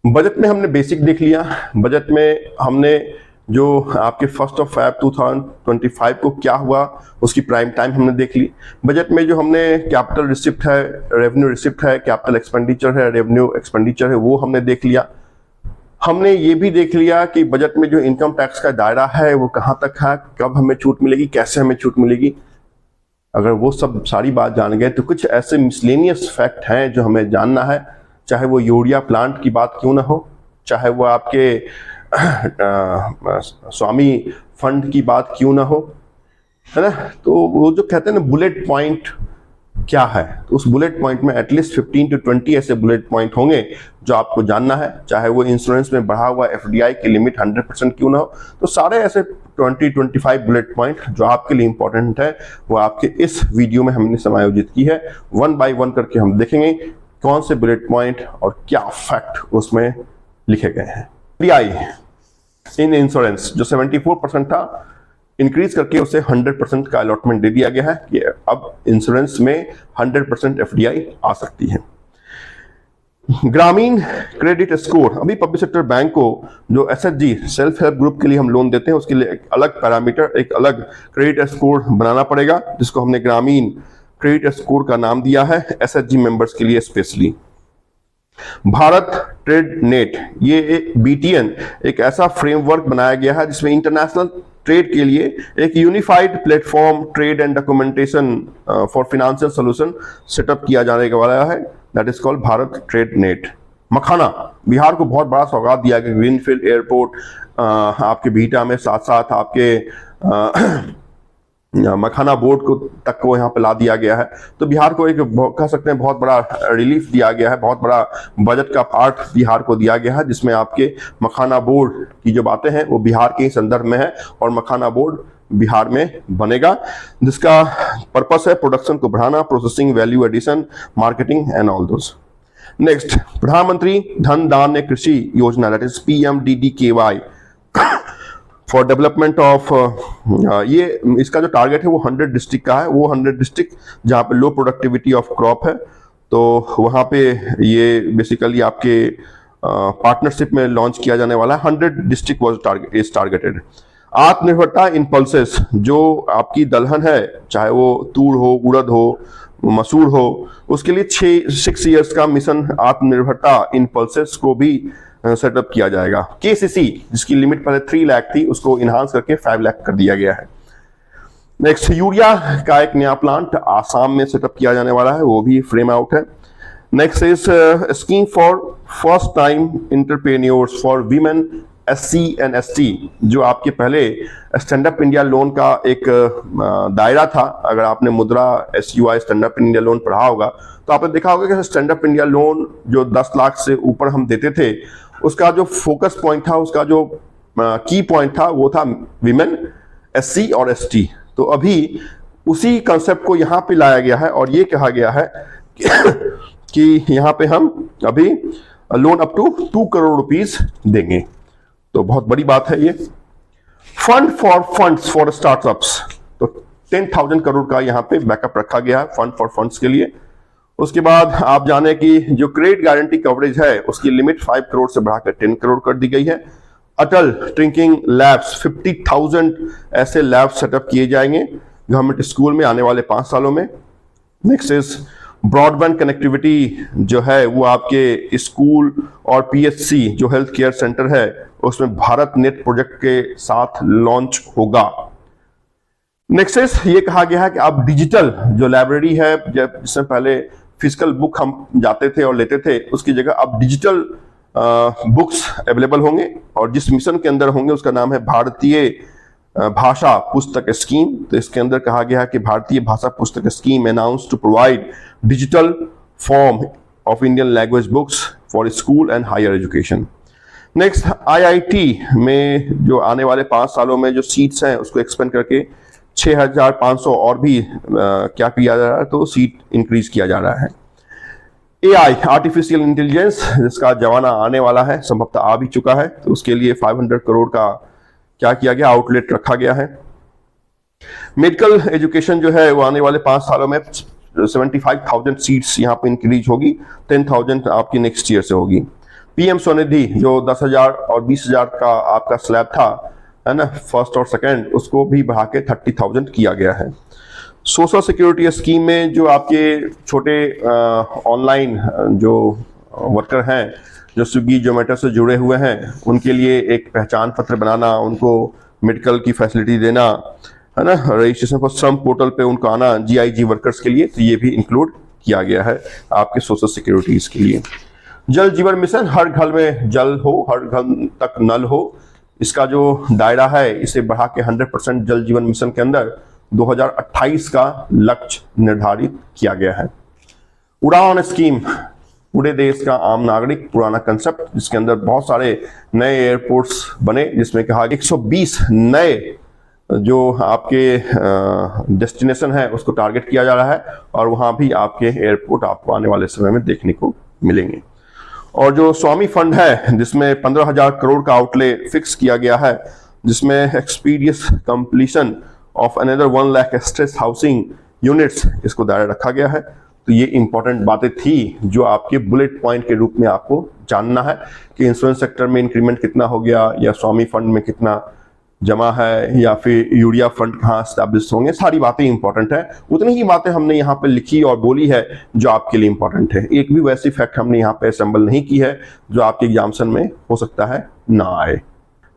Budget में हमने basic देख लिया। बजट में हमने जो आपके 1 फरवरी 2025 को क्या हुआ उसकी प्राइम टाइम हमने देख ली। बजट में जो हमने कैपिटल रिसिप्ट है, रेवेन्यू रिसिप्ट है, कैपिटल एक्सपेंडिचर है, रेवेन्यू एक्सपेंडिचर है, वो हमने देख लिया। हमने ये भी देख लिया कि बजट में जो इनकम टैक्स का दायरा है वो कहाँ तक है, कब हमें छूट मिलेगी, कैसे हमें छूट मिलेगी। अगर वो सब सारी बात जान गए तो कुछ ऐसे मिसलेनियस फैक्ट हैं जो हमें जानना है, चाहे वो यूरिया प्लांट की बात क्यों ना हो, चाहे वो आपके स्वामी फंड की बात क्यों ना हो, है ना। तो वो जो कहते हैं ना बुलेट पॉइंट क्या है, तो उस बुलेट पॉइंट में एटलीस्ट 15 to 20 ऐसे बुलेट पॉइंट होंगे जो आपको जानना है। चाहे वो इंश्योरेंस में बढ़ा हुआ एफडीआई की लिमिट 100% क्यों ना हो, तो सारे ऐसे 20-25 बुलेट पॉइंट जो आपके लिए इंपॉर्टेंट है वो आपके इस वीडियो में हमने समायोजित की है। 1 by 1 करके हम देखेंगे कौन से बुलेट पॉइंट और क्या फैक्ट उसमें लिखे गए हैं। एफडीआई इन इंश्योरेंस जो 74% था, इंक्रीज करके उसे 100% का अलॉटमेंट दे दिया गया है कि अब इंश्योरेंस में 100% एफडीआई आ सकती है। ग्रामीण क्रेडिट स्कोर, अभी पब्लिक सेक्टर बैंक को जो एसएचजी सेल्फ हेल्प ग्रुप के लिए हम लोन देते हैं उसके लिए एक अलग पैरामीटर, एक अलग क्रेडिट स्कोर बनाना पड़ेगा, जिसको हमने ग्रामीण क्रेडिट स्कोर का नाम दिया है एसएचजी मेंबर्स के लिए स्पेशली। भारत ट्रेड नेट, ये एक बीटीएन, एक ऐसा फ्रेमवर्क बनाया गया है जिसमें इंटरनेशनल ट्रेड के लिए एक unified platform trade and documentation for financial solution setup किया जाने वाला है, that is called Bharat trade net. Makhana, Bihar को बहुत बड़ा सौगात दिया गया, ग्रीनफील्ड एयरपोर्ट आपके बीटा में, साथ साथ आपके मखाना बोर्ड को तक को यहाँ पे ला दिया गया है। तो बिहार को एक कह सकते हैं बहुत बड़ा रिलीफ दिया गया है, बहुत बड़ा बजट का पार्ट बिहार को दिया गया है, जिसमें आपके मखाना बोर्ड की जो बातें हैं वो बिहार के संदर्भ में है और मखाना बोर्ड बिहार में बनेगा, जिसका पर्पस है प्रोडक्शन को बढ़ाना, processing, value addition, marketing and all those. Next, Pradhan Mantri Dhan Dhanya Krishi Yojana, that is PMDDKY for development of, ये इसका जो टारगेट है वो 100 डिस्ट्रिक्ट का है। वो 100 डिस्ट्रिक्ट जहाँ पे लो प्रोडक्टिविटी ऑफ क्रॉप है, तो वहाँ पे ये बेसिकली आपके पार्टनरशिप में लॉन्च किया जाने वाला है। 100 डिस्ट्रिक्ट वाज इज टारगेटेड। आत्मनिर्भरता इन पल्सेस, जो आपकी दलहन है, चाहे वो तूर हो, उड़द हो, मसूर हो, उसके लिए 6 ईयर्स का मिशन आत्मनिर्भरता इन पल्सेस को भी सेटअप किया जाएगा। केसीसी, जिसकी लिमिट पहले 3 लाख थी, उसको इनहांस करके 5 लाख कर दिया गया है। नेक्स्ट, यूरिया का एक नया प्लांट आसाम में सेटअप किया जाने वाला है, वो भी फ्रेम आउट है। Next is scheme for first time entrepreneurs for women SC and ST, जो आपके पहले स्टैंड अप इंडिया लोन का एक दायरा था। अगर आपने मुद्रा SUI stand up India loan पढ़ा होगा तो आपने देखा होगा कि स्टैंड अप इंडिया लोन जो 10 लाख से ऊपर हम देते थे, उसका जो फोकस पॉइंट था, उसका जो की पॉइंट था, वो था विमेन, SC और ST। तो अभी उसी कंसेप्ट को यहाँ पे लाया गया है और ये कहा गया है कि यहाँ पे हम अभी loan up to 2 crore rupees देंगे। तो बहुत बड़ी बात है ये। फंड्स फॉर स्टार्टअप्स, तो 10,000 करोड़ का यहाँ पे बैकअप रखा गया है फंड फॉर फंड्स के लिए। उसके बाद आप जाने कि जो क्रेडिट गारंटी कवरेज है उसकी लिमिट 5 करोड़ से बढ़ाकर 10 करोड़ कर दी गई है। अटल ड्रिंकिंग लैब्स, 50,000 ऐसे लैब सेटअप किए जाएंगे गवर्नमेंट स्कूल में आने वाले 5 सालों में। नेक्स्ट इज ब्रॉडबैंड कनेक्टिविटी, जो है वो आपके स्कूल और PHC जो हेल्थ केयर सेंटर है उसमें भारत नेट प्रोजेक्ट के साथ लॉन्च होगा। नेक्स्ट इज ये कहा गया है कि अब डिजिटल जो लाइब्रेरी है, जब जिसमें पहले फिजिकल बुक हम जाते थे और लेते थे, उसकी जगह अब डिजिटल बुक्स अवेलेबल होंगे और जिस मिशन के अंदर होंगे उसका नाम है भारतीय भाषा पुस्तक स्कीम। तो इसके अंदर कहा गया है कि Bharatiya Bhasha Pustak scheme announce to provide digital form of Indian language books for school and higher education. Next, IIT में जो आने वाले 5 सालों में जो सीट्स हैं उसको एक्सपेंड करके 6,500 और भी क्या किया जा रहा है, तो सीट इंक्रीज किया जा रहा है। AI आर्टिफिशियल इंटेलिजेंस, जिसका जमाना आने वाला है, संभवतः आ भी चुका है, तो उसके लिए 500 करोड़ का क्या किया गया, आउटलेट रखा गया है। मेडिकल एजुकेशन जो है वो आने वाले 5 सालों में 75,000 सीट्स यहाँ पे इंक्रीज होगी, 10,000 आपकी नेक्स्ट ईयर से होगी। पीएम स्वनिधि जो 10,000 और 20,000 का आपका स्लैब था, है ना, फर्स्ट और सेकंड, उसको भी बढ़ा के 30,000 किया गया है। सोशल सिक्योरिटी स्कीम में जो आपके छोटे ऑनलाइन जो वर्कर हैं, जो स्विगी जोमेटो से जुड़े हुए हैं, उनके लिए एक पहचान पत्र बनाना, उनको मेडिकल की फैसिलिटी देना, है ना, रजिस्ट्रेशन पर श्रम पोर्टल पे उनको आना, जीआईजी वर्कर्स के लिए, तो ये भी इंक्लूड किया गया है आपके सोशल सिक्योरिटीज के लिए। जल जीवन मिशन, हर घर में जल हो, हर घर तक नल हो, इसका जो दायरा है इसे बढ़ा के 100% जल जीवन मिशन के अंदर 2028 का लक्ष्य निर्धारित किया गया है। उड़ान स्कीम, पूरे देश का आम नागरिक, पुराना कंसेप्ट, जिसके अंदर बहुत सारे नए एयरपोर्ट्स बने, जिसमें कहा 120 नए जो आपके डेस्टिनेशन है उसको टारगेट किया जा रहा है, और वहां भी आपके एयरपोर्ट आपको आने वाले समय में देखने को मिलेंगे। और जो स्वामी फंड है, जिसमें 15,000 करोड़ का आउटले फिक्स किया गया है, जिसमें expeditious completion of another 1 lakh stress housing units, इसको दायरा रखा गया है। तो ये इंपॉर्टेंट बातें थी जो आपके बुलेट पॉइंट के रूप में आपको जानना है कि इंश्योरेंस सेक्टर में इंक्रीमेंट कितना हो गया, या स्वामी फंड में कितना जमा है, या फिर यूरिया फंड कहाँ स्टैब्लिश होंगे। सारी बातें इंपॉर्टेंट है। उतनी ही बातें हमने यहाँ पे लिखी और बोली है जो आपके लिए इंपॉर्टेंट है। एक भी वैसी फैक्ट हमने यहाँ पे असेंबल नहीं की है जो आपके एग्जामिनेशन में हो सकता है ना आए।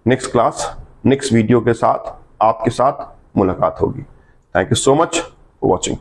नेक्स्ट क्लास, नेक्स्ट वीडियो के साथ आपके साथ मुलाकात होगी। Thank you so much for watching.